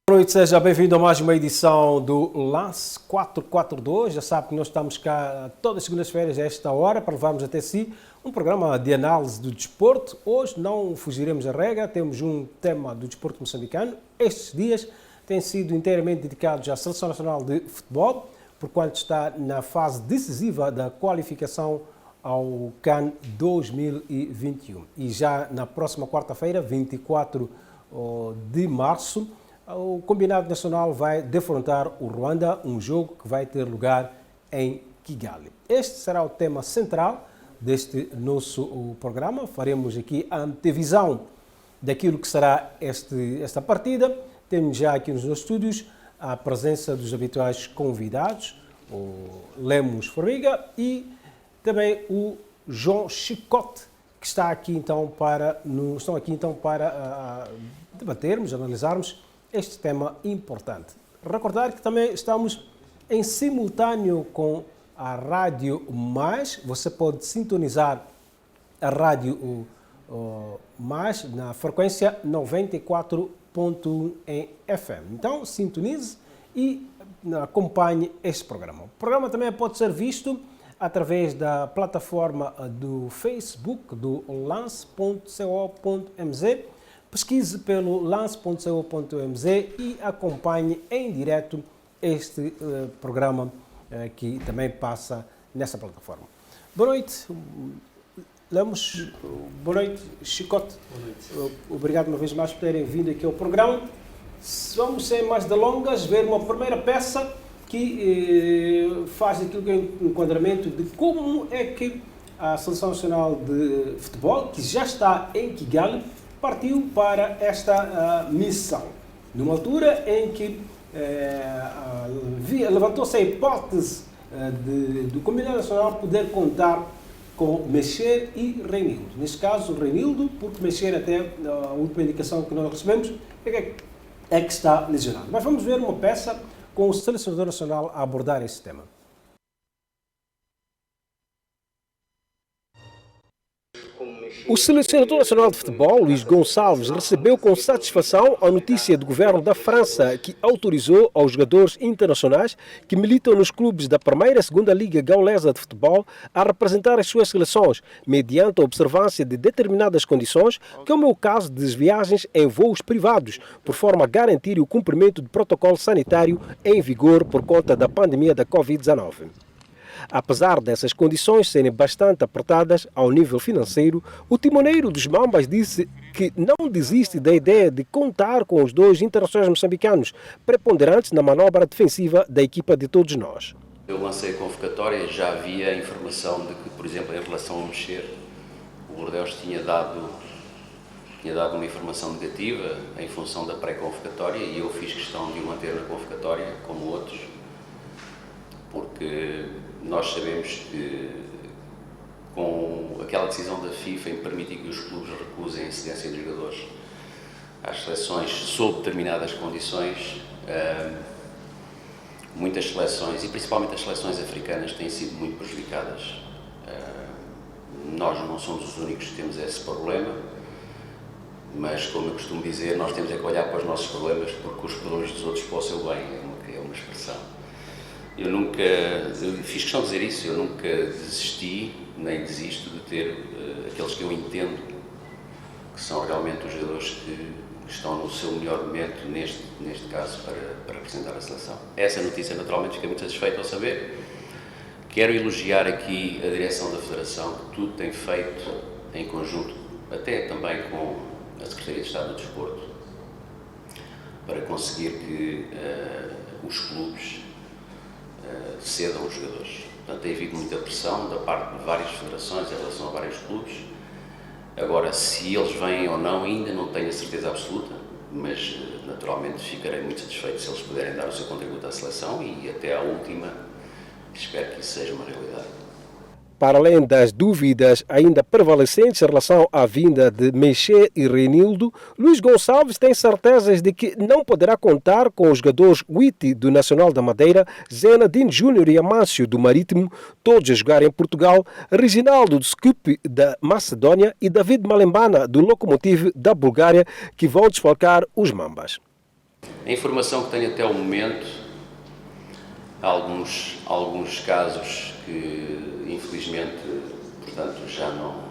Boa noite, seja bem-vindo a mais uma edição do Lance 442. Já sabe que nós estamos cá todas as segundas-feiras a esta hora para levarmos até si um programa de análise do desporto. Hoje não fugiremos à regra, temos um tema do desporto moçambicano. Estes dias têm sido inteiramente dedicados à Seleção Nacional de Futebol, porquanto está na fase decisiva da qualificação ao CAN 2021. E já na próxima quarta-feira, 24 de março, o Combinado Nacional vai defrontar o Ruanda, um jogo que vai ter lugar em Kigali. Este será o tema central deste nosso programa. Faremos aqui a antevisão daquilo que será esta partida. Temos já aqui nos nossos estúdios a presença dos habituais convidados, o Lemos Formiga e também o João Chicote, que estão aqui então para debatermos, analisarmos este tema importante. Recordar que também estamos em simultâneo com a Rádio Mais. Você pode sintonizar a Rádio Mais na frequência 94.1 em FM. Então, sintonize e acompanhe este programa. O programa também pode ser visto através da plataforma do Facebook do lance.co.mz. Pesquise pelo lance.co.mz e acompanhe em direto este programa que também passa nessa plataforma. Boa noite, Lemos. Boa noite, Chicote. Boa noite. Obrigado uma vez mais por terem vindo aqui ao programa. Vamos, sem mais delongas, ver uma primeira peça que faz aquilo que é um enquadramento de como é que a Seleção Nacional de Futebol, que já está em Kigali, partiu para esta missão. Numa altura em que levantou-se a hipótese do Combinado Nacional poder contar com Mexer e Reinildo. Neste caso, Reinildo, porque Mexer, até a última indicação que nós recebemos, é que está lesionado. Mas vamos ver uma peça com o selecionador nacional a abordar esse tema. O selecionador nacional de futebol, Luís Gonçalves, recebeu com satisfação a notícia do governo da França que autorizou aos jogadores internacionais que militam nos clubes da primeira e segunda Liga Gaulesa de Futebol a representar as suas seleções, mediante a observância de determinadas condições, como é o caso das viagens em voos privados, por forma a garantir o cumprimento do protocolo sanitário em vigor por conta da pandemia da Covid-19. Apesar dessas condições serem bastante apertadas ao nível financeiro, o timoneiro dos Mambas disse que não desiste da ideia de contar com os dois internacionais moçambicanos, preponderantes na manobra defensiva da equipa de todos nós. Eu lancei a convocatória, já havia informação de que, por exemplo, em relação ao Mexer, o Bordeaux tinha dado uma informação negativa em função da pré-convocatória e eu fiz questão de o manter na convocatória, como outros, porque nós sabemos que, com aquela decisão da FIFA em permitir que os clubes recusem a cedência de jogadores às seleções sob determinadas condições, muitas seleções, e principalmente as seleções africanas, têm sido muito prejudicadas. Nós não somos os únicos que temos esse problema, mas, como eu costumo dizer, nós temos que olhar para os nossos problemas porque os problemas dos outros para o seu bem, é uma expressão. Eu fiz questão de dizer isso, eu nunca desisti, nem desisto de ter aqueles que eu entendo que são realmente os jogadores que estão no seu melhor momento, neste caso, para representar a seleção. Essa notícia, naturalmente, fiquei muito satisfeito ao saber. Quero elogiar aqui a direção da Federação, que tudo tem feito em conjunto, até também com a Secretaria de Estado do Desporto, para conseguir que os clubes cedam os jogadores. Portanto, tem havido muita pressão da parte de várias federações em relação a vários clubes. Agora, se eles vêm ou não, ainda não tenho a certeza absoluta, mas naturalmente ficarei muito satisfeito se eles puderem dar o seu contributo à seleção e até à última espero que isso seja uma realidade. Para além das dúvidas ainda prevalecentes em relação à vinda de Mexer e Reinildo, Luís Gonçalves tem certezas de que não poderá contar com os jogadores Witty do Nacional da Madeira, Zenadine Júnior e Amâncio do Marítimo, todos a jogar em Portugal, Reginaldo Skup da Macedónia e David Malembana do Lokomotiv da Bulgária, que vão desfalcar os Mambas. A informação que tenho até o momento, há alguns casos que, infelizmente, portanto, já não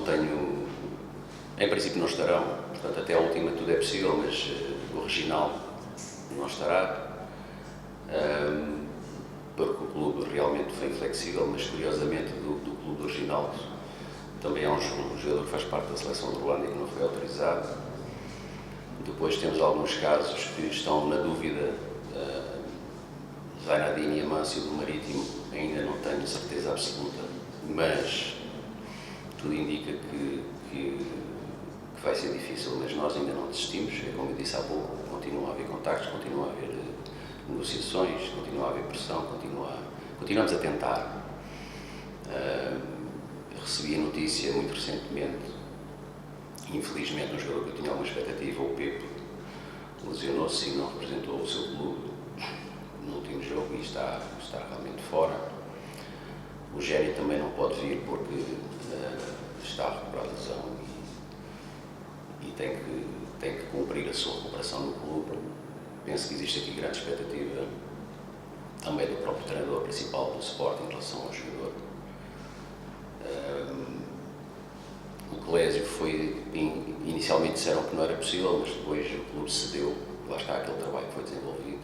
tenho, em princípio não estarão, portanto, até a última tudo é possível, mas o Reginaldo não estará, porque o clube realmente foi inflexível, mas curiosamente do clube do Reginaldo também há um jogador que faz parte da seleção de Ruanda e que não foi autorizado. Depois temos alguns casos que estão na dúvida, Zainadine e Amâncio do Marítimo, ainda não tenho certeza absoluta, mas tudo indica que vai ser difícil, mas nós ainda não desistimos. É como eu disse há pouco, continua a haver contactos, continua a haver negociações, continua a haver pressão, continuamos a tentar. Recebi a notícia muito recentemente, infelizmente um jogador que eu tinha alguma expectativa, o Pepe, lesionou-se e não representou o seu clube no último jogo e está realmente fora. O Géry também não pode vir porque está a recuperar a lesão e tem que cumprir a sua recuperação no clube. Penso que existe aqui grande expectativa também do próprio treinador principal do Sporting em relação ao jogador. O Clésio foi, inicialmente disseram que não era possível, mas depois o clube cedeu, lá está aquele trabalho que foi desenvolvido.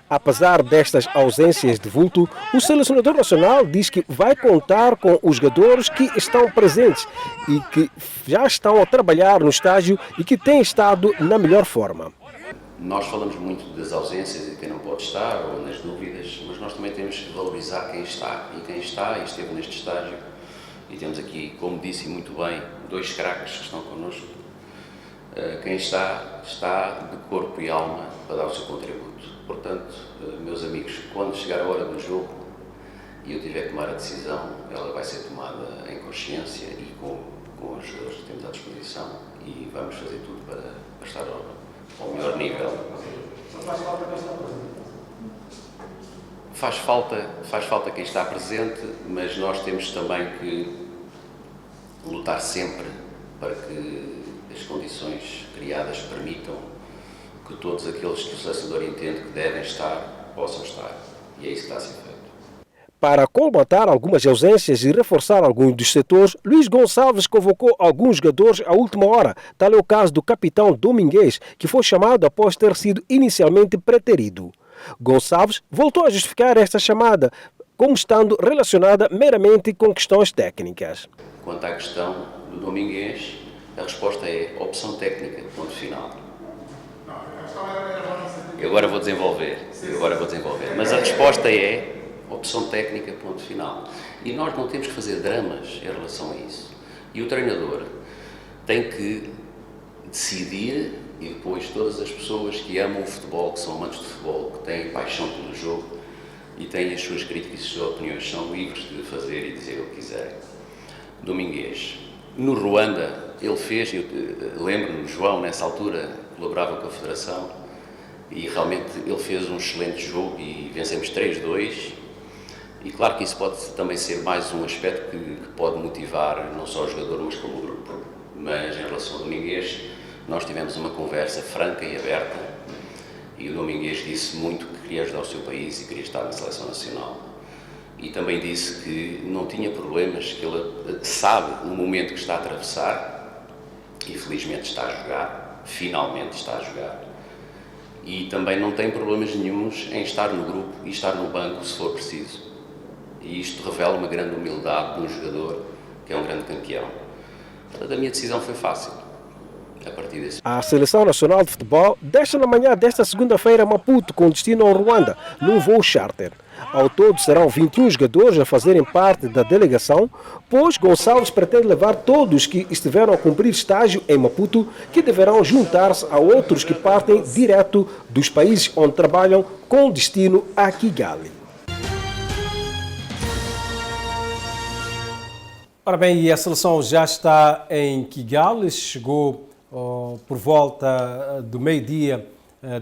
Apesar destas ausências de vulto, o selecionador nacional diz que vai contar com os jogadores que estão presentes e que já estão a trabalhar no estágio e que têm estado na melhor forma. Nós falamos muito das ausências e quem não pode estar, ou nas dúvidas, mas nós também temos que valorizar quem está. E quem está e esteve neste estágio, e temos aqui, como disse muito bem, 2 craques que estão connosco. Quem está de corpo e alma para dar o seu contributo. Portanto, meus amigos, quando chegar a hora do jogo e eu tiver que tomar a decisão, ela vai ser tomada em consciência e com os jogadores que temos à disposição e vamos fazer tudo para estar ao melhor nível. Faz falta quem está presente, mas nós temos também que lutar sempre para que as condições criadas permitam que todos aqueles que o selecionador entende que devem estar, possam estar. E é isso que está a ser feito. Para colmatar algumas ausências e reforçar alguns dos setores, Luís Gonçalves convocou alguns jogadores à última hora. Tal é o caso do capitão Domingues, que foi chamado após ter sido inicialmente preterido. Gonçalves voltou a justificar esta chamada como estando relacionada meramente com questões técnicas. Quanto à questão do Domingues, a resposta é opção técnica, ponto final. Eu agora vou desenvolver. Mas a resposta é opção técnica, ponto final. E nós não temos que fazer dramas em relação a isso. E o treinador tem que decidir, e depois todas as pessoas que amam o futebol, que são amantes de futebol, que têm paixão pelo jogo e têm as suas críticas e as suas opiniões, são livres de fazer e dizer o que quiserem. Domingues, no Ruanda, ele fez, eu lembro-me, João, nessa altura, colaborava com a Federação e realmente ele fez um excelente jogo e vencemos 3-2. E claro que isso pode também ser mais um aspecto que pode motivar não só o jogador, mas como o grupo. Mas em relação ao Domingues, nós tivemos uma conversa franca e aberta e o Domingues disse muito que queria ajudar o seu país e queria estar na Seleção Nacional. E também disse que não tinha problemas, que ele sabe o momento que está a atravessar e felizmente está a jogar, finalmente está a jogar. E também não tem problemas nenhuns em estar no grupo e estar no banco se for preciso. E isto revela uma grande humildade de um jogador que é um grande campeão. Portanto, a minha decisão foi fácil. A partir desse... A Seleção Nacional de Futebol deixa na manhã desta segunda-feira Maputo com destino ao Ruanda, num voo charter. Ao todo serão 21 jogadores a fazerem parte da delegação, pois Gonçalves pretende levar todos que estiveram a cumprir estágio em Maputo, que deverão juntar-se a outros que partem direto dos países onde trabalham com destino a Kigali. Ora bem, e a seleção já está em Kigali, chegou por volta do meio-dia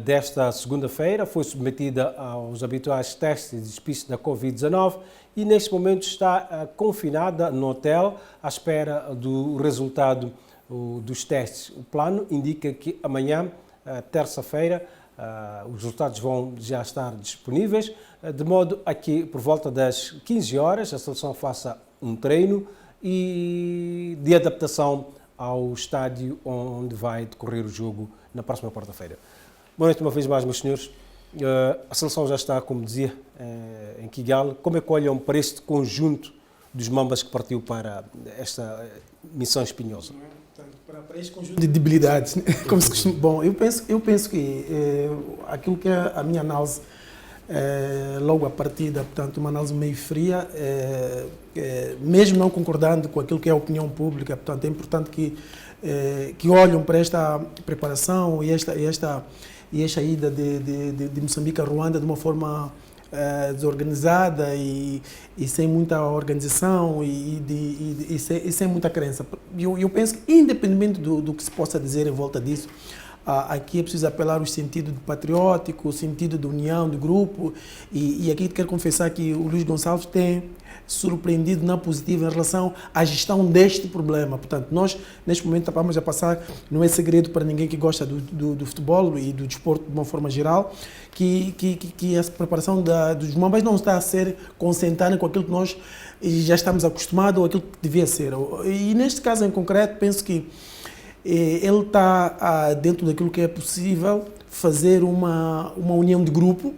desta segunda-feira, foi submetida aos habituais testes de pista da Covid-19 e neste momento está confinada no hotel à espera do resultado dos testes. O plano indica que amanhã, terça-feira, os resultados vão já estar disponíveis, de modo a que, por volta das 15 horas, a seleção faça um treino de adaptação ao estádio onde vai decorrer o jogo na próxima quarta-feira. Boa noite uma vez mais, meus senhores. A seleção já está, como dizia, em Kigali. Como é que olham para este conjunto dos mambas que partiu para esta missão espinhosa? Para este conjunto de debilidades, como se costuma. Bom, eu penso que aquilo que é a minha análise logo à partida, portanto, uma análise meio fria, mesmo não concordando com aquilo que é a opinião pública, portanto, é importante que olhem para esta preparação e esta ida de Moçambique a Ruanda de uma forma desorganizada e sem muita organização e sem muita crença. Eu penso que, independente do que se possa dizer em volta disso, aqui é preciso apelar ao sentido de patriótico, o sentido de união, de grupo, e aqui quero confessar que o Luís Gonçalves tem surpreendido na positiva em relação à gestão deste problema. Portanto, nós, neste momento, estamos a passar, não é segredo para ninguém que gosta do futebol e do desporto de uma forma geral, que a preparação dos mambas não está a ser concentrada com aquilo que nós já estamos acostumados ou aquilo que devia ser. E neste caso em concreto, penso que ele está dentro daquilo que é possível fazer uma união de grupo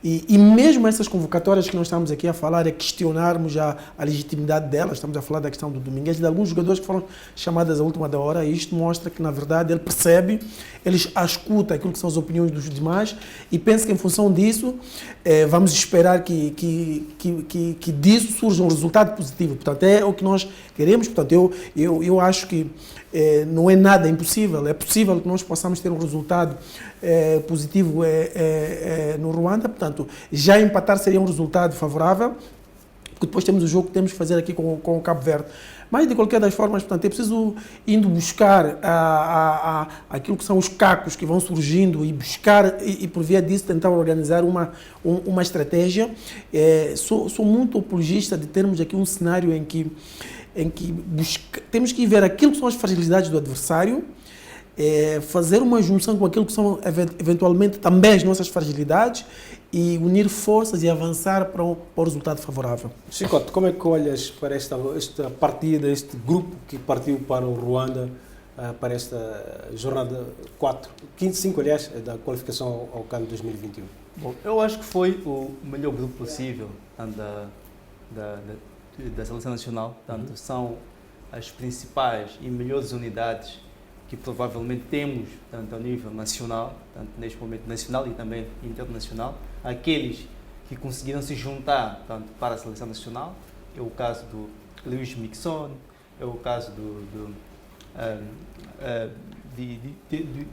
e mesmo essas convocatórias que nós estamos aqui a falar, é questionarmos a legitimidade delas. Estamos a falar da questão do Domingues, de alguns jogadores que foram chamadas à última da hora, e isto mostra que, na verdade, ele percebe, ele escuta aquilo que são as opiniões dos demais e pensa que, em função disso, vamos esperar que disso surja um resultado positivo. Portanto, é o que nós queremos. Portanto, eu acho que não é nada impossível, é possível que nós possamos ter um resultado positivo no Ruanda. Portanto, já empatar seria um resultado favorável, porque depois temos o jogo que temos que fazer aqui com o Cabo Verde. Mas, de qualquer das formas, portanto, é preciso indo buscar aquilo que são os cacos que vão surgindo e buscar, e por via disso, tentar organizar uma estratégia. Sou muito apologista de termos aqui um cenário em que temos que ver aquilo que são as fragilidades do adversário, fazer uma junção com aquilo que são eventualmente também as nossas fragilidades e unir forças e avançar para o resultado favorável. Chicote, como é que olhas para esta partida, este grupo que partiu para o Ruanda, para esta jornada 5, aliás, da qualificação ao CAN 2021? Bom, eu acho que foi o melhor grupo possível da Seleção Nacional. Portanto, são as principais e melhores unidades que provavelmente temos, tanto ao nível nacional, tanto neste momento nacional e também internacional. Aqueles que conseguiram se juntar tanto para a Seleção Nacional, é o caso do Luís Mixon, é o caso de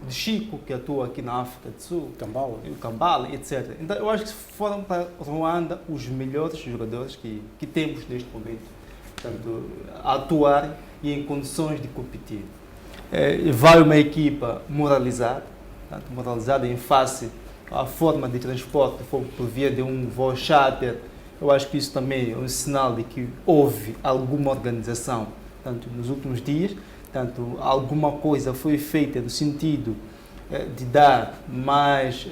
Chico, que atua aqui na África do Sul, o Kambala, etc. Então, eu acho que foram para Ruanda os melhores jogadores que temos neste momento, portanto, a atuar e em condições de competir. Vai uma equipa moralizada em face à forma de transporte que foi por via de um voo charter. Eu acho que isso também é um sinal de que houve alguma organização, tanto nos últimos dias, tanto alguma coisa foi feita no sentido de dar mais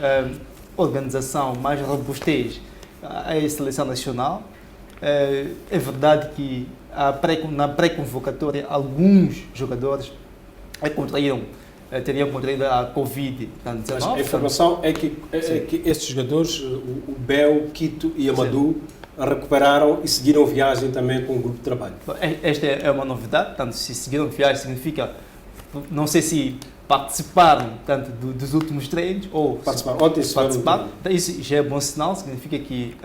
organização, mais robustez à seleção nacional. É verdade que na pré-convocatória alguns jogadores teriam contraído a Covid-19. A informação é que estes jogadores, o Bel, Quito e Amadou, recuperaram e seguiram viagem também com o grupo de trabalho. Esta é uma novidade, portanto, se seguiram viagem significa, não sei se participaram tanto dos últimos treinos ou participaram. Isso já é bom sinal, significa que,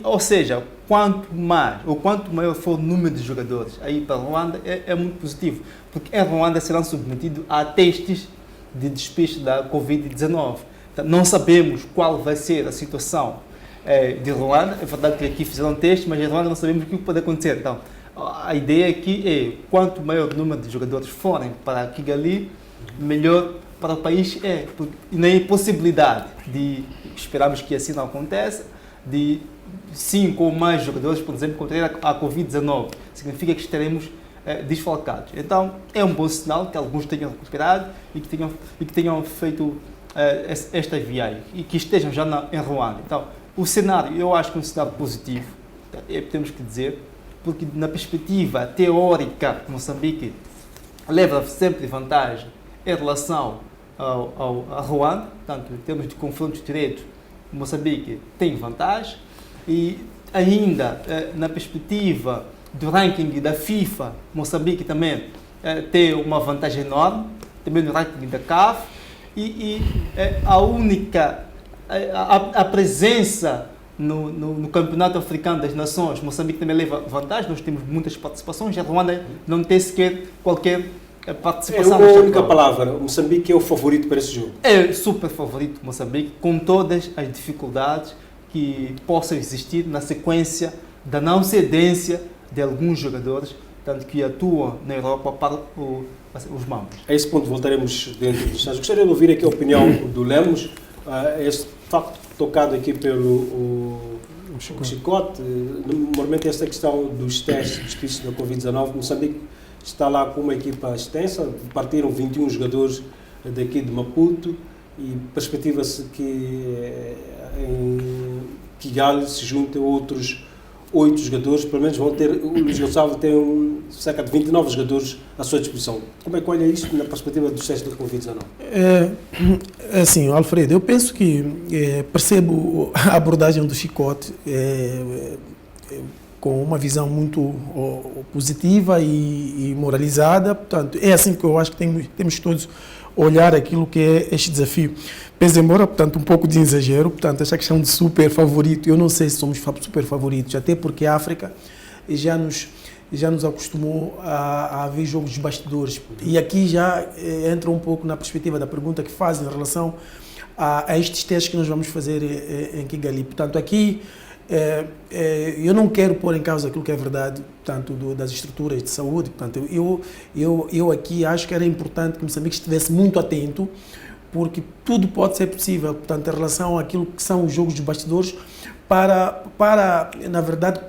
ou seja, quanto maior for o número de jogadores aí para Ruanda, é muito positivo, porque em Ruanda serão submetidos a testes de despejo da Covid-19. Então, não sabemos qual vai ser a situação de Ruanda. É verdade que aqui fizeram testes, mas em Ruanda não sabemos o que pode acontecer. Então, a ideia aqui é, quanto maior o número de jogadores forem para Kigali, melhor para o país é. Porque nem a possibilidade de, esperamos que assim não aconteça, de 5 ou mais jogadores, por exemplo, contrair a Covid-19. Significa que estaremos desfalcados. Então, é um bom sinal que alguns tenham recuperado e que tenham feito esta viagem e que estejam já em Ruanda. Então, o cenário, eu acho que é um cenário positivo, temos que dizer, porque na perspectiva teórica, Moçambique leva sempre vantagem em relação a Ruanda, portanto, em termos de confrontos diretos, Moçambique tem vantagem e ainda na perspectiva do ranking da FIFA, Moçambique também tem uma vantagem enorme, também no ranking da CAF e a única a presença no Campeonato Africano das Nações, Moçambique também leva vantagem, nós temos muitas participações, a Ruanda não tem sequer qualquer participação. É a única palavra, Moçambique é o favorito para esse jogo. É super favorito Moçambique, com todas as dificuldades que possam existir na sequência da não cedência de alguns jogadores, tanto que atuam na Europa para os membros. A esse ponto voltaremos dentro dos Estados. Gostaria de ouvir aqui a opinião do Lemos, este facto tocado aqui pelo Chicote, normalmente esta questão dos testes da Covid-19, Moçambique está lá com uma equipa extensa, partiram 21 jogadores daqui de Maputo e perspectiva-se que em Kigali se juntem outros 8 jogadores, pelo menos vão ter, o Luís Gonçalves tem cerca de 29 jogadores à sua disposição. Como é que olha isto na perspectiva dos testes da Covid-19? Assim, Alfredo, eu penso que percebo a abordagem do Chicote com uma visão muito positiva e moralizada, portanto, é assim que eu acho que temos todos olhar aquilo que é este desafio. Pese embora, portanto, um pouco de exagero, portanto, esta questão de super favorito, eu não sei se somos super favoritos, até porque a África já nos acostumou a ver jogos de bastidores. E aqui já entra um pouco na perspectiva da pergunta que fazem em relação a estes testes que nós vamos fazer em Kigali. Portanto, aqui eu não quero pôr em causa aquilo que é verdade, portanto, das estruturas de saúde. Portanto, eu aqui acho que era importante que Moçambique estivesse muito atento, porque tudo pode ser possível, portanto, em relação àquilo que são os jogos de bastidores, para na verdade,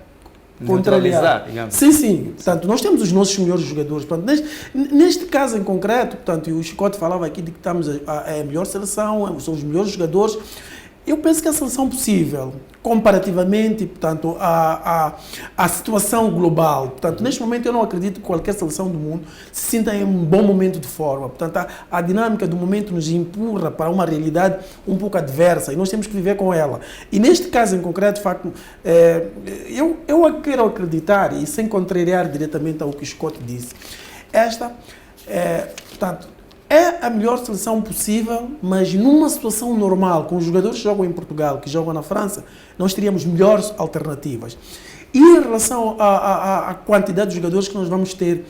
neutralizar, digamos. Sim. Portanto, nós temos os nossos melhores jogadores. Portanto, neste caso em concreto, portanto, o Chicote falava aqui de que estamos a melhor seleção, são os melhores jogadores. Eu penso que a seleção possível, comparativamente, portanto, à situação global. Portanto, neste momento eu não acredito que qualquer seleção do mundo se sinta em um bom momento de forma. Portanto, a dinâmica do momento nos empurra para uma realidade um pouco adversa e nós temos que viver com ela. E neste caso em concreto, de facto, eu quero acreditar, e sem contrariar diretamente ao que o Scott disse, portanto, é a melhor seleção possível, mas numa situação normal, com os jogadores que jogam em Portugal, que jogam na França, nós teríamos melhores alternativas. E em relação à quantidade de jogadores que nós vamos ter,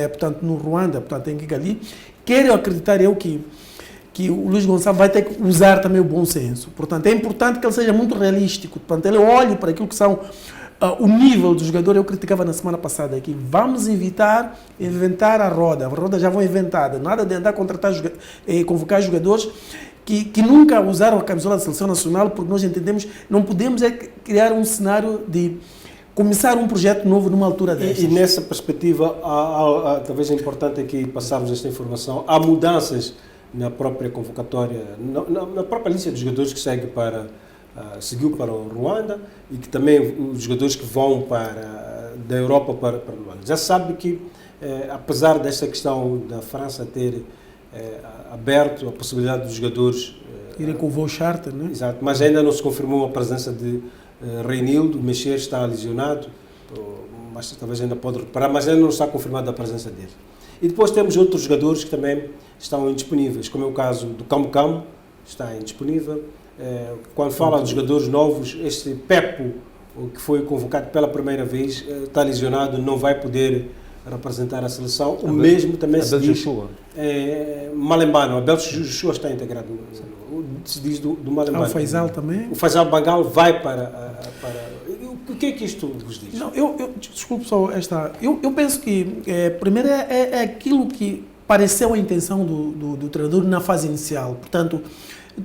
portanto, no Ruanda, portanto, em Kigali, quero acreditar que o Luís Gonçalves vai ter que usar também o bom senso. Portanto, é importante que ele seja muito realístico, portanto, ele olhe para aquilo que são o nível do jogador. Eu criticava na semana passada aqui, vamos inventar a roda já foi inventada, nada de andar a contratar e convocar jogadores que nunca usaram a camisola da seleção nacional, porque nós entendemos, não podemos criar um cenário de começar um projeto novo numa altura desta. E nessa perspectiva, talvez é importante aqui passarmos esta informação, há mudanças na própria convocatória, na própria lista de jogadores que seguiu para o Ruanda e que também os jogadores que vão da Europa para o Ruanda. Já sabe que, apesar desta questão da França ter aberto a possibilidade dos jogadores irem com o voo charter, né? Exato, mas ainda não se confirmou a presença de Reinildo. Mexer está lesionado, mas talvez ainda pode recuperar, mas ainda não está confirmada a presença dele. E depois temos outros jogadores que também estão indisponíveis, como é o caso do Campo, está indisponível. Quando fala dos jogadores novos, este Pepo, que foi convocado pela primeira vez, está lesionado, não vai poder representar a seleção. O mesmo também se diz Malembano. Abel Joshua está integrado, se diz do Malembano. O Faisal também? O Faisal Bangal vai para... O que é que isto vos diz? Não, desculpe só esta... Eu penso que, primeiro, é aquilo que pareceu a intenção do treinador na fase inicial. Portanto,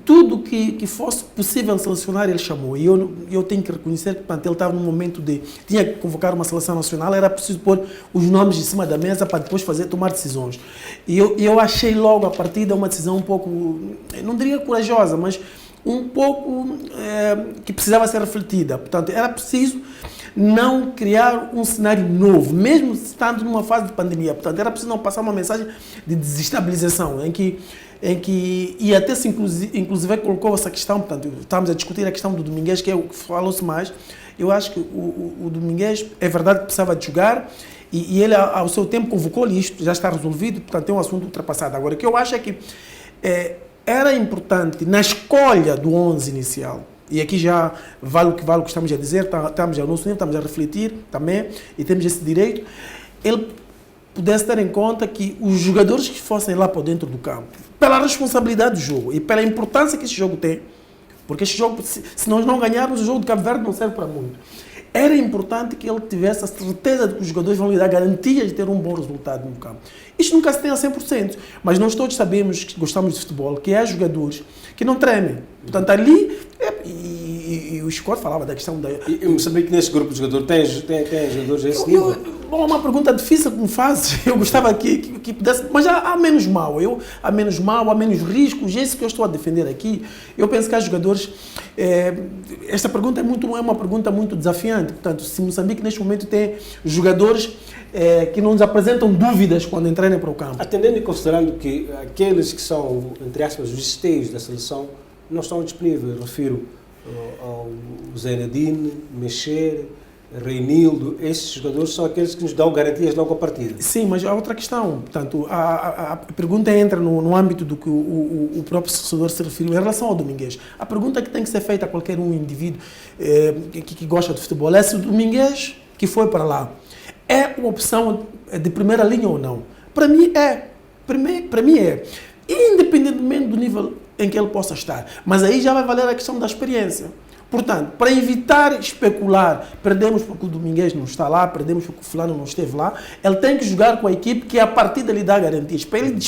tudo que fosse possível selecionar, ele chamou. E eu tenho que reconhecer que, portanto, ele estava num momento tinha que convocar uma seleção nacional, era preciso pôr os nomes em cima da mesa para depois tomar decisões. E eu achei logo a partida uma decisão um pouco, não diria corajosa, mas um pouco que precisava ser refletida. Portanto, era preciso não criar um cenário novo, mesmo estando numa fase de pandemia. Portanto, era preciso não passar uma mensagem de desestabilização, em que e até se inclusive colocou essa questão, portanto, estamos a discutir a questão do Domingues, que é o que falou-se mais. Eu acho que o Domingues, é verdade que precisava de jogar, e ele, ao seu tempo, convocou-lhe isto, já está resolvido, portanto, é um assunto ultrapassado. Agora, o que eu acho é que era importante, na escolha do 11 inicial, e aqui já vale o que estamos a dizer, estamos ao nosso nível, estamos a refletir também, e temos esse direito, ele pudesse ter em conta que os jogadores que fossem lá para dentro do campo, pela responsabilidade do jogo e pela importância que esse jogo tem, porque este jogo, se nós não ganharmos, o jogo de Cabo Verde não serve para muito. Era importante que ele tivesse a certeza de que os jogadores vão lhe dar garantias de ter um bom resultado no campo. Isto nunca se tem a 100%, mas nós todos sabemos que gostamos de futebol, que há jogadores que não tremem. Portanto, ali, e o Chicote falava da questão da... Eu sabia que nesse grupo de jogadores tem jogadores a esse nível. Bom, uma pergunta difícil que me fazes, eu gostava que pudesse, mas há menos mal, há menos mal, há menos riscos, isso que eu estou a defender aqui. Eu penso que há jogadores, esta pergunta é uma pergunta muito desafiante, portanto, se Moçambique neste momento tem jogadores que não nos apresentam dúvidas quando entrarem para o campo. Atendendo e considerando que aqueles que são, entre aspas, os esteios da seleção não estão disponíveis, refiro ao Zeinadine, Mexer, Reinildo, esses jogadores são aqueles que nos dão garantias logo à partida. Sim, mas há outra questão. Portanto, a pergunta entra no âmbito do que o próprio assessor se referiu em relação ao Domingues. A pergunta que tem que ser feita a qualquer indivíduo que gosta de futebol é se o Domingues que foi para lá é uma opção de primeira linha ou não. Para mim é. Para mim é. Independentemente do nível em que ele possa estar. Mas aí já vai valer a questão da experiência. Portanto, para evitar especular, perdemos porque o Domingues não está lá, perdemos porque o fulano não esteve lá, ele tem que jogar com a equipe que a partida lhe dá garantias, para ele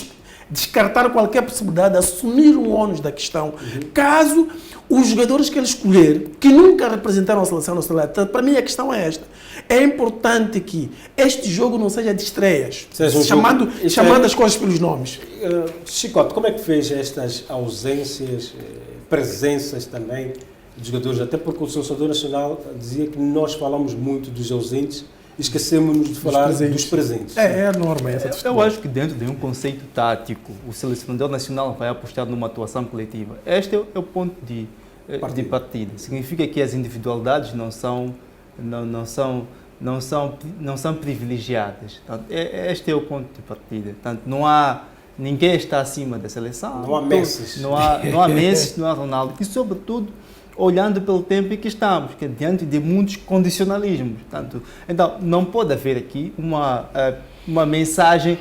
descartar qualquer possibilidade de assumir um ônus da questão, caso os jogadores que ele escolher, que nunca representaram a seleção nacional. Para mim a questão é esta. É importante que este jogo não seja de estreias, chamando as coisas pelos nomes. Chicote, como é que fez estas ausências, presenças também de jogadores? Até porque o selecionador nacional dizia que nós falamos muito dos ausentes e esquecemos de falar dos presentes. É a norma essa. Eu acho que dentro de um conceito tático, o selecionador nacional vai apostar numa atuação coletiva. Este é o ponto de partida. Significa que as individualidades não são privilegiadas. Portanto, este é o ponto de partida. Portanto, ninguém está acima da seleção. Não há Messi. Não há Messi, não há Ronaldo. E, sobretudo, olhando pelo tempo em que estamos, que é diante de muitos condicionalismos. Portanto, então, não pode haver aqui uma mensagem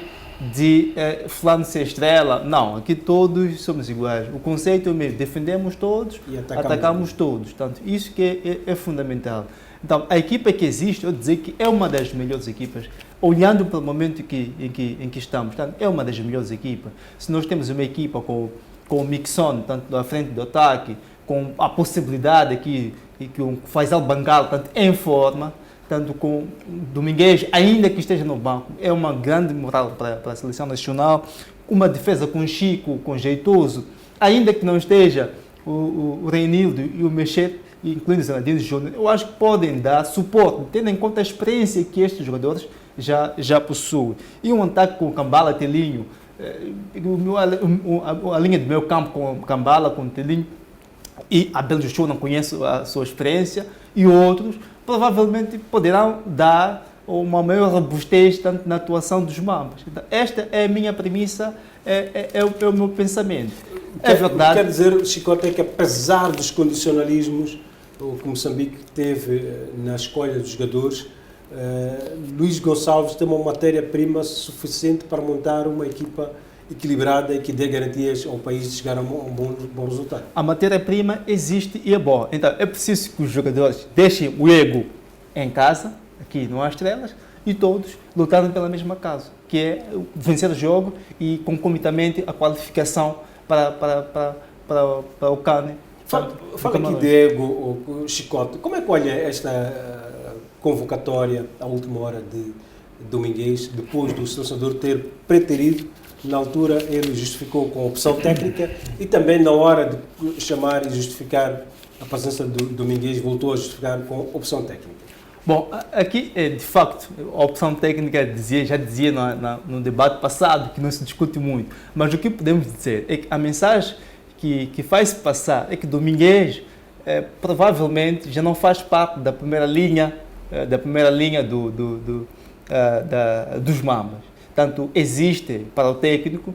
de fulano ser estrela. Não, aqui todos somos iguais. O conceito é o mesmo, defendemos todos, e atacamos todos. Portanto, isso que é fundamental. Então, a equipa que existe, eu dizer que é uma das melhores equipas, olhando pelo momento em que estamos, portanto, é uma das melhores equipas. Se nós temos uma equipa com o Mixon, tanto à frente do ataque, com a possibilidade que o Faisal Bangal, tanto em forma, tanto com Domingues, ainda que esteja no banco, é uma grande moral para a seleção nacional. Uma defesa com Chico, com Jeitoso, ainda que não esteja o Reinildo e o Mexer, incluindo o Zeinadine Júnior, eu acho que podem dar suporte, tendo em conta a experiência que estes jogadores já possuem. E um ataque com Kambala, Telinho, a linha do meu campo com Kambala, com Telinho, e Abel Joshua, não conheço a sua experiência, e outros, provavelmente poderão dar uma maior robustez tanto na atuação dos membros. Então, esta é a minha premissa, é o meu pensamento. É verdade. Quer dizer, Chicote, é que apesar dos condicionalismos que Moçambique teve na escolha dos jogadores, Luís Gonçalves tem uma matéria-prima suficiente para montar uma equipa equilibrada e que dê garantias ao país de chegar a um bom resultado. A matéria-prima existe e é boa. Então, é preciso que os jogadores deixem o ego em casa, aqui não há estrelas, e todos lutarem pela mesma causa, que é vencer o jogo e, concomitamente, a qualificação para para o CAN. Fala aqui, Diego, o Chicote, como é que olha esta convocatória à última hora de Domingues, depois do selecionador ter preterido? Na altura ele justificou com opção técnica e também na hora de chamar e justificar a presença do Domingues voltou a justificar com opção técnica. Bom, aqui, de facto, a opção técnica já dizia no debate passado, que não se discute muito, mas o que podemos dizer é que a mensagem que faz passar é que Domingues provavelmente já não faz parte da primeira linha dos Mambas. Portanto, existe para o técnico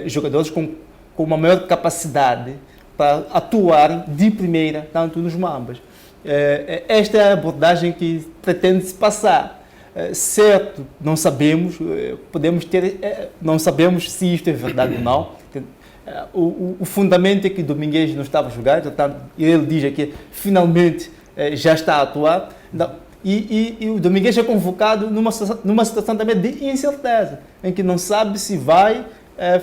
jogadores com uma maior capacidade para atuar de primeira, tanto nos Mambas. Esta é a abordagem que pretende-se passar. Certo, não sabemos, não sabemos se isto é verdade ou não. O fundamento é que Domingues não estava a jogar, portanto, ele diz que finalmente já está a atuar. E o Domingues é convocado numa situação também de incerteza, em que não sabe se vai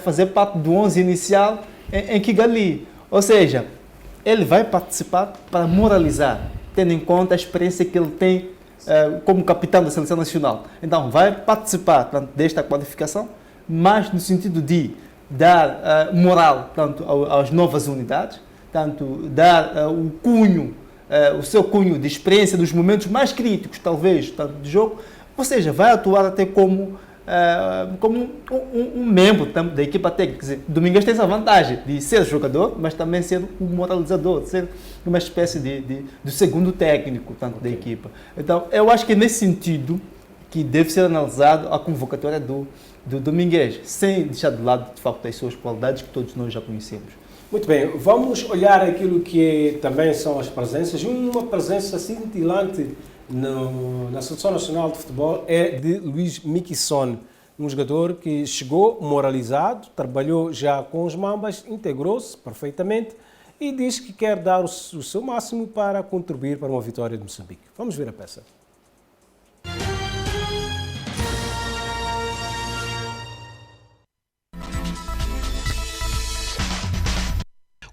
fazer parte do 11 inicial em Kigali. Ou seja, ele vai participar para moralizar, tendo em conta a experiência que ele tem como capitão da Seleção Nacional. Então, vai participar desta qualificação, mas no sentido de dar moral às novas unidades, dar o seu cunho de experiência dos momentos mais críticos, talvez, de jogo, ou seja, vai atuar até como um membro da equipa técnica. Quer dizer, Domingues tem essa vantagem de ser jogador, mas também ser um moralizador, de ser uma espécie de segundo técnico da equipa. Então, eu acho que é nesse sentido que deve ser analisado a convocatória do Domingues, sem deixar de lado, de facto, as suas qualidades que todos nós já conhecemos. Muito bem, vamos olhar aquilo que também são as presenças. Uma presença cintilante na Seleção Nacional de Futebol é de Luís Miquissone, um jogador que chegou moralizado, trabalhou já com os Mambas, integrou-se perfeitamente e diz que quer dar o seu máximo para contribuir para uma vitória de Moçambique. Vamos ver a peça.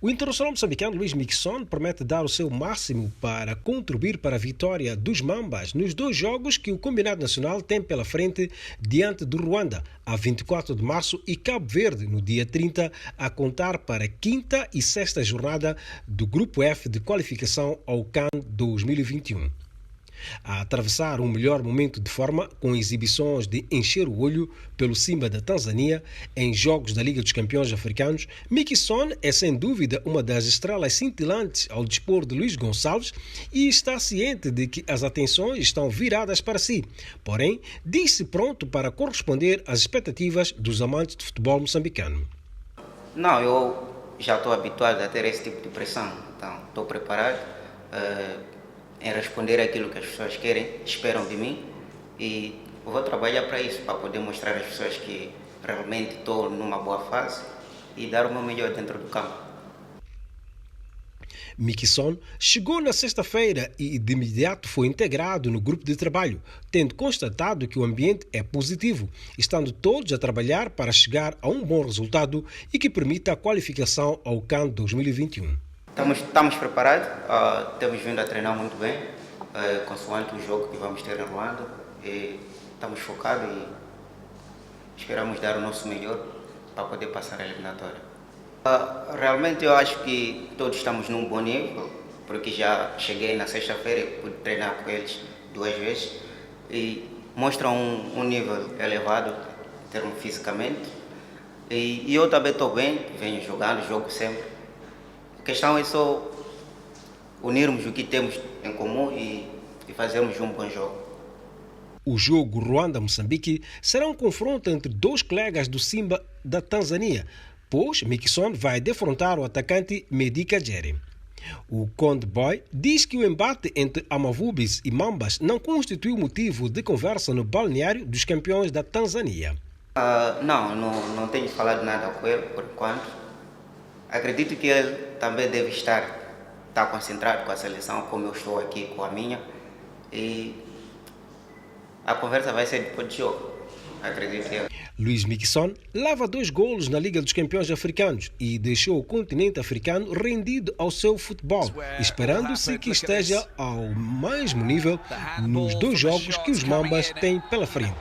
O internacional moçambicano Luís Miquissone promete dar o seu máximo para contribuir para a vitória dos Mambas nos 2 jogos que o combinado nacional tem pela frente diante do Ruanda, a 24 de março, e Cabo Verde, no dia 30, a contar para a 5ª e 6ª jornada do Grupo F de qualificação ao CAN 2021. A atravessar um melhor momento de forma, com exibições de encher o olho pelo Simba da Tanzânia em jogos da Liga dos Campeões Africanos, Miquissone é sem dúvida uma das estrelas cintilantes ao dispor de Luís Gonçalves e está ciente de que as atenções estão viradas para si. Porém, diz-se pronto para corresponder às expectativas dos amantes de futebol moçambicano. Não, eu já estou habituado a ter esse tipo de pressão, então estou preparado em responder aquilo que as pessoas querem, esperam de mim, e vou trabalhar para isso, para poder mostrar às pessoas que realmente estou numa boa fase e dar o meu melhor dentro do campo. Miquissone chegou na sexta-feira e de imediato foi integrado no grupo de trabalho, tendo constatado que o ambiente é positivo, estando todos a trabalhar para chegar a um bom resultado e que permita a qualificação ao CAN 2021. Estamos preparados, temos vindo a treinar muito bem, consoante o jogo que vamos ter em Ruanda, e estamos focados e esperamos dar o nosso melhor para poder passar a eliminatória. Realmente eu acho que todos estamos num bom nível, porque já cheguei na sexta-feira e pude treinar com eles 2 vezes e mostram um nível elevado em termos fisicamente, e eu também estou bem, venho jogando, jogo sempre. A questão é só unirmos o que temos em comum e fazermos um bom jogo. O jogo Ruanda-Moçambique será um confronto entre 2 colegas do Simba da Tanzânia, pois Miquissone vai defrontar o atacante Medi Kajere. O Conde Boy diz que o embate entre Amavubis e Mambas não constitui motivo de conversa no balneário dos campeões da Tanzânia. Não tenho falado nada com ele por enquanto. Acredito que ele também deve estar concentrado com a seleção, como eu estou aqui com a minha, e a conversa vai ser depois do jogo, acredito eu. Luís Miquissone leva 2 golos na Liga dos Campeões Africanos e deixou o continente africano rendido ao seu futebol, esperando-se que esteja ao mesmo nível nos 2 jogos que os Mambas têm pela frente.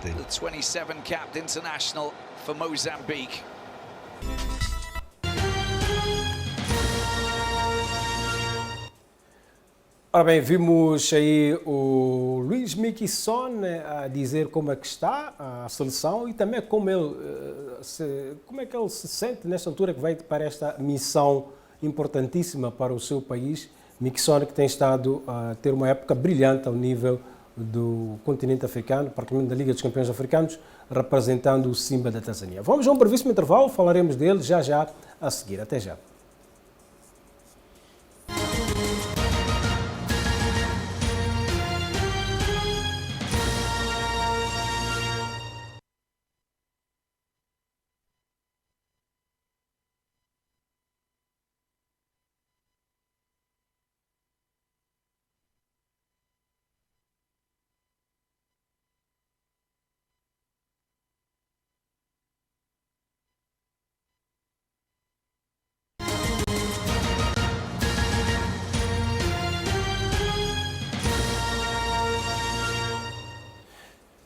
Ora bem, vimos aí o Luís Miquissone a dizer como é que está a seleção e também como é que ele se sente nesta altura que vai para esta missão importantíssima para o seu país. Miquissone que tem estado a ter uma época brilhante ao nível do continente africano, particularmente da Liga dos Campeões Africanos, representando o Simba da Tanzânia. Vamos a um brevíssimo intervalo, falaremos dele já a seguir. Até já.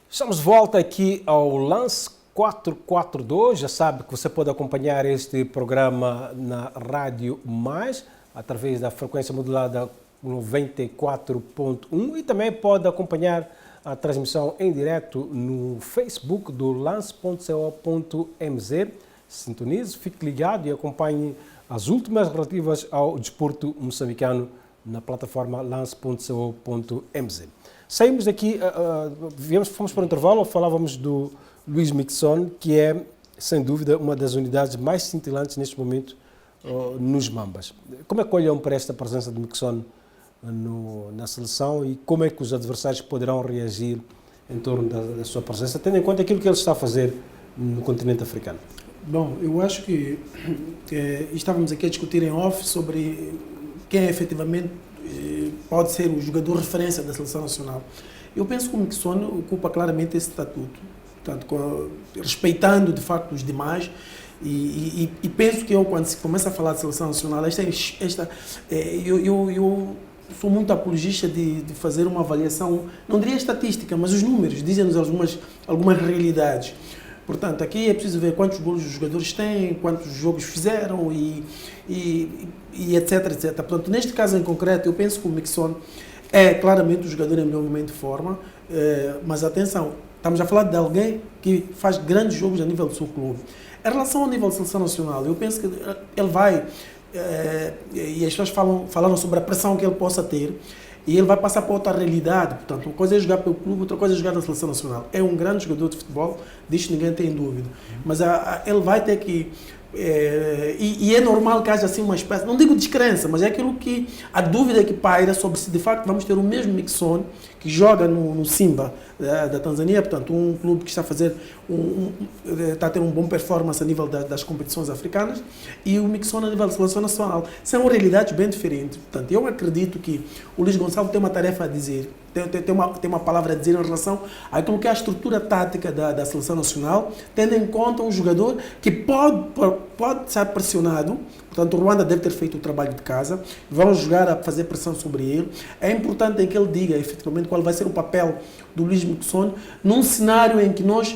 Estamos de volta aqui ao Lance 442. Já sabe que você pode acompanhar este programa na Rádio Mais, através da frequência modulada 94.1 e também pode acompanhar a transmissão em direto no Facebook do lance.co.mz. Sintonize, fique ligado e acompanhe as últimas relativas ao desporto moçambicano na plataforma lance.co.mz. Saímos daqui, fomos para o intervalo, falávamos do Luís Miquissone, que é, sem dúvida, uma das unidades mais cintilantes neste momento nos Mambas. Como é que olham para esta presença de Miquissone na seleção e como é que os adversários poderão reagir em torno da sua presença, tendo em conta aquilo que ele está a fazer no continente africano? Bom, eu acho que estávamos aqui a discutir em off sobre quem efetivamente pode ser o jogador referência da seleção nacional. Eu penso que o Miquissone ocupa claramente esse estatuto, portanto, respeitando de facto os demais, e penso que quando se começa a falar de seleção nacional, eu sou muito apologista de fazer uma avaliação, não diria estatística, mas os números dizem-nos algumas realidades. Portanto, aqui é preciso ver quantos golos os jogadores têm, quantos jogos fizeram e etc, etc. Portanto, neste caso em concreto, eu penso que o Miquissone é claramente o jogador em melhor momento de forma, mas atenção, estamos a falar de alguém que faz grandes jogos a nível do seu clube. Em relação ao nível de seleção nacional, eu penso que ele vai, e as pessoas falaram sobre a pressão que ele possa ter, e ele vai passar para outra realidade. Portanto, uma coisa é jogar pelo clube, outra coisa é jogar na seleção nacional. É um grande jogador de futebol, disto ninguém tem dúvida. Mas ele vai ter que... E é normal que haja assim uma espécie, não digo descrença, mas é aquilo que a dúvida que paira sobre se de facto vamos ter o mesmo Miquissone que joga no Simba da Tanzânia, portanto um clube que está a fazer está a ter um bom performance a nível das competições africanas, e o Miquissone a nível da seleção nacional. São realidades bem diferentes. Portanto, eu acredito que o Luís Gonçalves tem uma tarefa a dizer, tem uma palavra a dizer em relação àquilo que é a estrutura tática da seleção nacional, tendo em conta um jogador que pode ser pressionado. Portanto, o Ruanda deve ter feito o trabalho de casa, vão jogar a fazer pressão sobre ele. É importante que ele diga efetivamente qual vai ser o papel do Luís Miquissone num cenário em que nós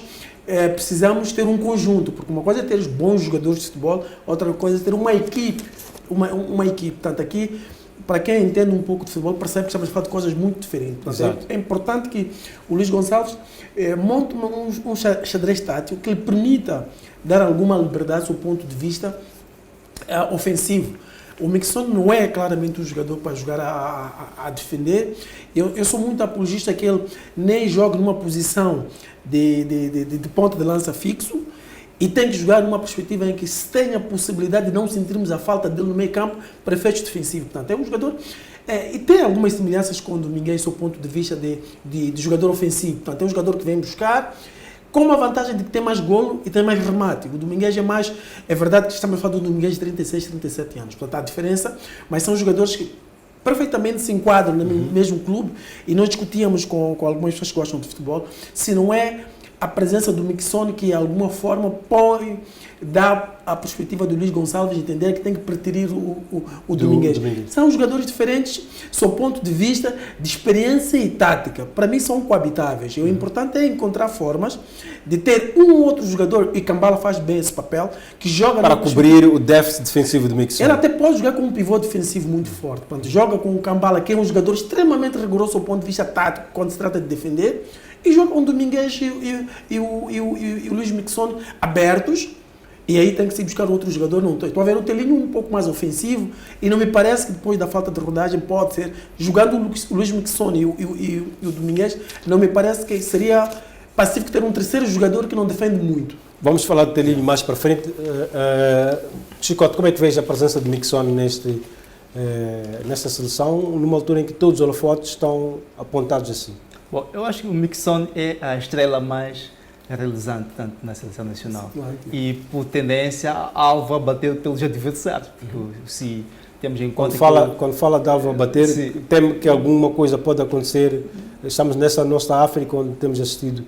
precisamos ter um conjunto, porque uma coisa é ter bons jogadores de futebol, outra coisa é ter uma equipe. Uma equipe. Portanto, aqui, para quem entende um pouco de futebol, percebe que estamos a falar de coisas muito diferentes. Portanto, é importante que o Luís Gonçalves monte um xadrez tático que lhe permita dar alguma liberdade do seu ponto de vista ofensivo. O Miquissone não é claramente um jogador para jogar a defender. Eu sou muito apologista que ele nem jogue numa posição de ponta de lança fixo, e tem que jogar numa perspectiva em que se tenha a possibilidade de não sentirmos a falta dele no meio campo para efeitos defensivos. Portanto, é um jogador e tem algumas semelhanças com o Domingues, do ponto de vista de jogador ofensivo. Portanto, é um jogador que vem buscar, com uma vantagem de que tem mais golo e tem mais remate. O Domingues é verdade que estamos a falar do Domingues de 36, 37 anos. Portanto, há diferença, mas são jogadores que perfeitamente se enquadram no mesmo clube, e nós discutíamos com algumas pessoas que gostam de futebol, se não é a presença do Mixon, que de alguma forma dá a perspectiva do Luís Gonçalves de entender que tem que preterir o Domingues. São jogadores diferentes, sob o ponto de vista de experiência e tática. Para mim são coabitáveis. O importante é encontrar formas de ter um ou outro jogador, e Kambala faz bem esse papel, que joga... Para cobrir o déficit defensivo do Mixon. Ele até pode jogar com um pivô defensivo muito forte. Portanto, joga com o Kambala, que é um jogador extremamente rigoroso do ponto de vista tático, quando se trata de defender, e joga com o Domingues e o Luís Mixon abertos. E aí tem que se buscar outro jogador. Não estou a ver o Telinho um pouco mais ofensivo e não me parece que depois da falta de rodagem pode ser, jogando o Luís Mixon e o Domingues, não me parece que seria pacífico ter um terceiro jogador que não defende muito. Vamos falar do Telinho mais para frente. Chicote, como é que vês a presença de Mixon nesta seleção, numa altura em que todos os holofotes estão apontados assim? Bom, eu acho que o Mixon é a estrela mais realizante tanto na seleção nacional e por tendência alvo a bater pelos adversários, porque se temos em conta quando fala de alvo a bater, teme que alguma coisa pode acontecer. Estamos nessa nossa África onde temos assistido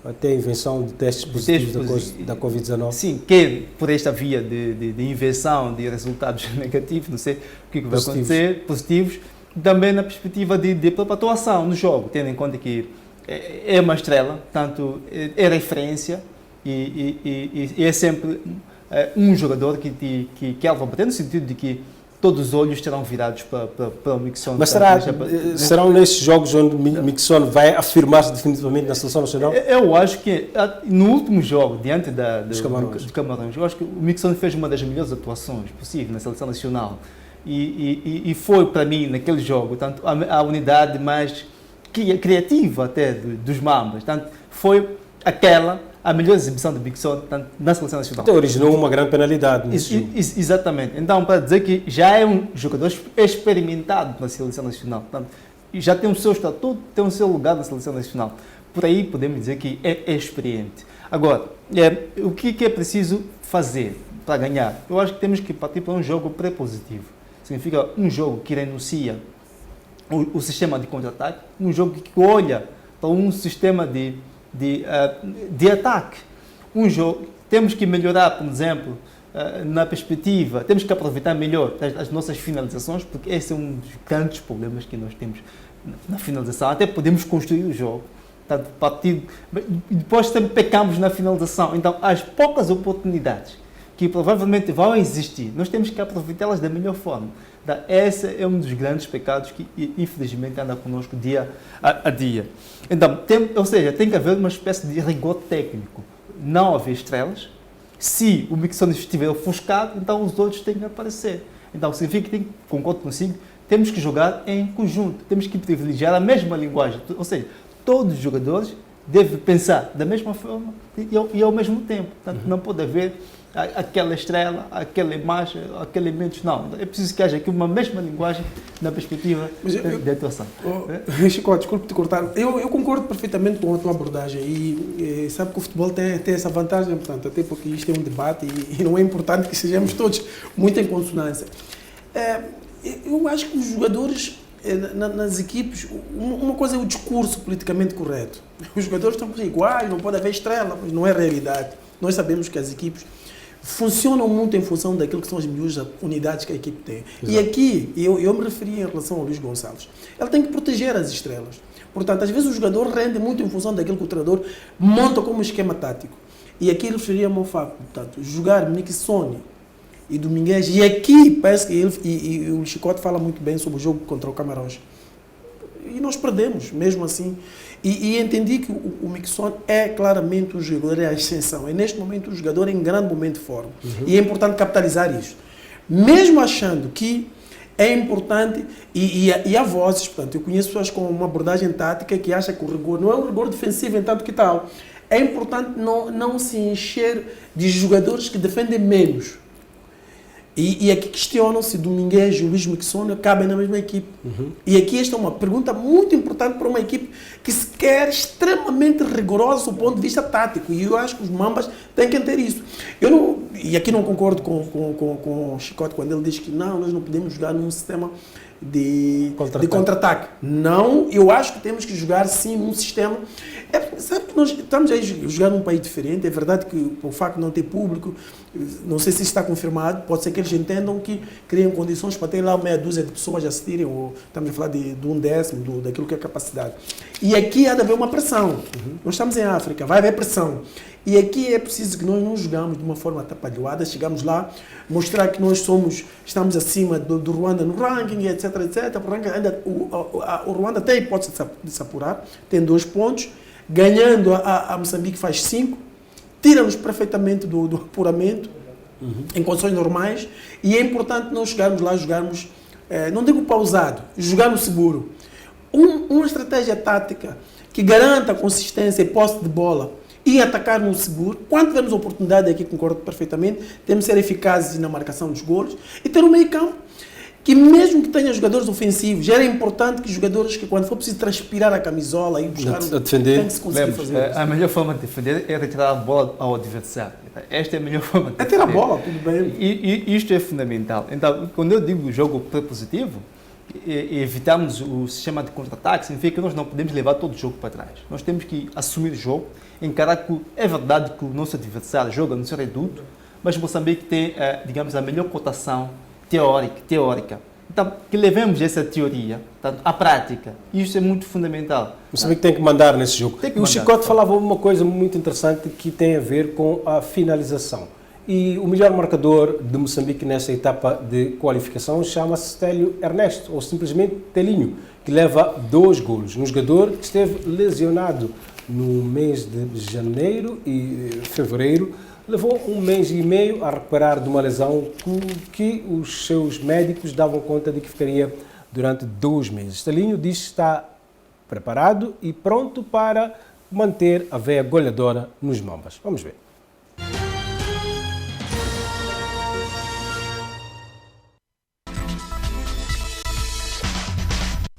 até a invenção de testes positivos da Covid-19. Sim, quer por esta via de invenção de resultados negativos, não sei o que vai acontecer, positivos, também na perspectiva de atuação no jogo, tendo em conta que é uma estrela, portanto, é referência e é sempre um jogador que alvo a bater, no sentido de que todos os olhos estarão virados para o Mixon. Mas serão nesses jogos onde o Mixon vai afirmar-se definitivamente na seleção nacional? Eu acho que no último jogo, diante dos Camarões, eu acho que o Mixon fez uma das melhores atuações possíveis na seleção nacional e foi para mim, naquele jogo, tanto a unidade mais criativa até dos Mambas, portanto, foi a melhor exibição de Mixon na seleção nacional. Então originou uma grande penalidade nesse jogo. Exatamente. Então, para dizer que já é um jogador experimentado na seleção nacional, portanto, já tem o seu estatuto, tem o seu lugar na seleção nacional. Por aí podemos dizer que é experiente. Agora, o que é preciso fazer para ganhar? Eu acho que temos que partir para um jogo pré-positivo. Significa um jogo que renuncia o sistema de contra-ataque, um jogo que olha para um sistema de ataque. Temos que melhorar, por exemplo, na perspectiva, temos que aproveitar melhor as nossas finalizações, porque esse é um dos grandes problemas que nós temos na finalização. Até podemos construir o jogo, depois sempre pecamos na finalização. Então, as poucas oportunidades que provavelmente vão existir, nós temos que aproveitá-las da melhor forma. Esse é um dos grandes pecados que, infelizmente, anda conosco dia a dia. Então, ou seja, tem que haver uma espécie de rigor técnico. Não haver estrelas. Se o Mixon estiver ofuscado, então os outros têm que aparecer. Então, significa que, concordo consigo, temos que jogar em conjunto. Temos que privilegiar a mesma linguagem. Ou seja, todos os jogadores devem pensar da mesma forma e ao mesmo tempo. Portanto, não pode haver aquela estrela, aquela imagem, aquele elementos, não. É preciso que haja aqui uma mesma linguagem na perspectiva de atuação. Chico, desculpe te cortar. Eu concordo perfeitamente com a tua abordagem e sabe que o futebol tem essa vantagem, portanto, até porque isto é um debate e não é importante que sejamos todos muito em consonância. Eu acho que os jogadores nas equipes, uma coisa é o discurso politicamente correto. Os jogadores estão iguais, não pode haver estrela, mas não é realidade. Nós sabemos que as equipes funcionam muito em função daquilo que são as melhores unidades que a equipe tem. Exato. E aqui, eu me referi em relação ao Luís Gonçalves, ele tem que proteger as estrelas. Portanto, às vezes o jogador rende muito em função daquilo que o treinador monta como esquema tático. E aqui referia-me ao facto, portanto, jogar Mixon e Domingues, e aqui parece que ele, o Chicote fala muito bem sobre o jogo contra o Camarões. E nós perdemos, mesmo assim. E entendi que o Mixon é claramente um jogador em ascensão. E neste momento o jogador é em grande momento de forma. E é importante capitalizar isso. Mesmo achando que é importante, e há vozes, portanto, eu conheço pessoas com uma abordagem tática que acham que o rigor não é um rigor defensivo, em tanto que tal. É importante não se encher de jogadores que defendem menos. E aqui questionam se Domingues e o Luís Mixon cabem na mesma equipe. E aqui esta é uma pergunta muito importante para uma equipe que se sequer extremamente rigorosos do ponto de vista tático. E eu acho que os Mambas têm que ter isso. Eu não, e aqui não concordo com o Chicote quando ele diz que não, nós não podemos jogar num sistema de contra-ataque. Não, eu acho que temos que jogar sim num sistema. Sabe que nós estamos a jogar num país diferente. É verdade que o facto de não ter público, não sei se isso está confirmado, pode ser que eles entendam que criam condições para ter lá meia dúzia de pessoas a assistirem, ou estamos a falar de um décimo daquilo que é capacidade. E aqui há de haver uma pressão. Nós estamos em África, vai haver pressão. E aqui é preciso que nós não jogamos de uma forma atrapalhada, chegamos lá, mostrar que nós estamos acima do Ruanda no ranking, etc, etc. O Ruanda tem a hipótese de se apurar, tem 2 pontos, ganhando a Moçambique faz 5, tira-nos perfeitamente do apuramento, em condições normais, e é importante nós chegarmos lá, jogarmos, não digo pausado, jogar no seguro. Uma estratégia tática que garanta a consistência e posse de bola, e atacar no seguro. Quando tivermos a oportunidade, aqui concordo perfeitamente, temos que ser eficazes na marcação dos golos e ter um meio campo que, mesmo que tenha jogadores ofensivos, era importante que jogadores que, quando for preciso transpirar a camisola e buscar a defender, tem que se conseguir fazer isso. A melhor forma de defender é retirar a bola ao adversário. Esta é a melhor forma de defender. É ter a bola, tudo bem. E isto é fundamental. Então, quando eu digo jogo propositivo, evitarmos o sistema de contra-ataque, significa que nós não podemos levar todo o jogo para trás. Nós temos que assumir o jogo, encarar que é verdade que o nosso adversário joga no seu reduto, mas Moçambique tem, digamos, a melhor cotação teórica. Então, que levemos essa teoria à prática. Isso é muito fundamental. Moçambique tem que mandar nesse jogo. E o Chicote falava uma coisa muito interessante que tem a ver com a finalização. E o melhor marcador de Moçambique nessa etapa de qualificação chama-se Télio Ernesto, ou simplesmente Telinho, que leva 2 golos. Um jogador que esteve lesionado no mês de janeiro e fevereiro, levou 1 mês e meio a recuperar de uma lesão que os seus médicos davam conta de que ficaria durante 2 meses. Telinho diz que está preparado e pronto para manter a veia goleadora nos Mambas. Vamos ver.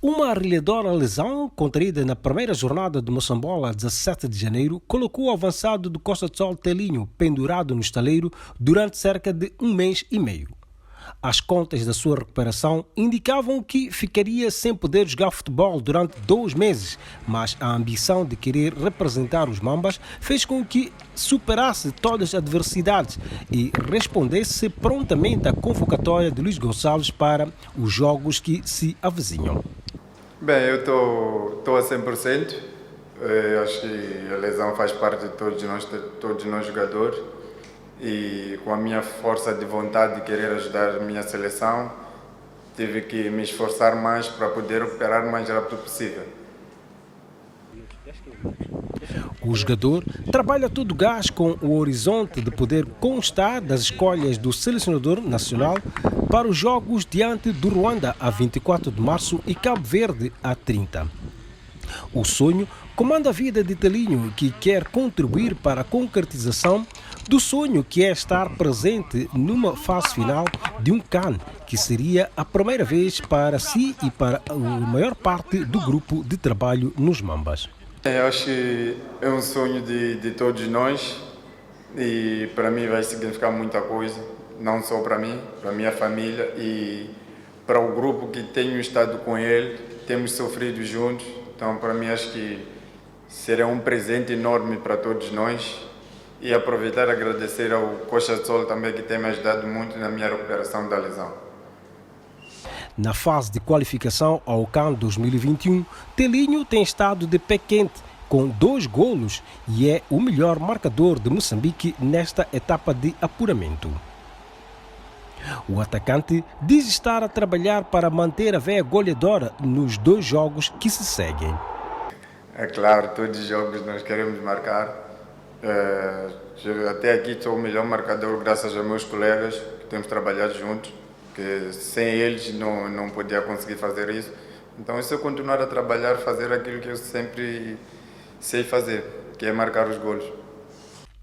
Uma arrelhadora lesão contraída na primeira jornada de Moçambola, 17 de janeiro, colocou o avançado do Costa do Sol Telinho pendurado no estaleiro durante cerca de 1 mês e meio. As contas da sua recuperação indicavam que ficaria sem poder jogar futebol durante 2 meses, mas a ambição de querer representar os Mambas fez com que superasse todas as adversidades e respondesse prontamente à convocatória de Luís Gonçalves para os jogos que se avizinham. Bem, eu estou a 100%. Eu acho que a lesão faz parte de todos nós jogadores. E com a minha força de vontade de querer ajudar a minha seleção, tive que me esforçar mais para poder recuperar o mais rápido possível. O jogador trabalha todo o gás com o horizonte de poder constar das escolhas do selecionador nacional para os jogos diante do Ruanda a 24 de março e Cabo Verde a 30. O sonho comanda a vida de Telinho, que quer contribuir para a concretização do sonho que é estar presente numa fase final de um CAN, que seria a primeira vez para si e para a maior parte do grupo de trabalho nos Mambas. Eu acho que é um sonho de todos nós e para mim vai significar muita coisa, não só para mim, para a minha família e para o grupo que tenho estado com ele, temos sofrido juntos, então para mim acho que será um presente enorme para todos nós e aproveitar e agradecer ao Costa do Sol também que tem me ajudado muito na minha recuperação da lesão. Na fase de qualificação ao CAN 2021, Telinho tem estado de pé quente, com 2 golos e é o melhor marcador de Moçambique nesta etapa de apuramento. O atacante diz estar a trabalhar para manter a veia goleadora nos 2 jogos que se seguem. É claro, todos os jogos nós queremos marcar. Até aqui sou o melhor marcador graças aos meus colegas que temos trabalhado juntos, que sem eles não podia conseguir fazer isso. Então, se eu continuar a trabalhar, fazer aquilo que eu sempre sei fazer, que é marcar os golos.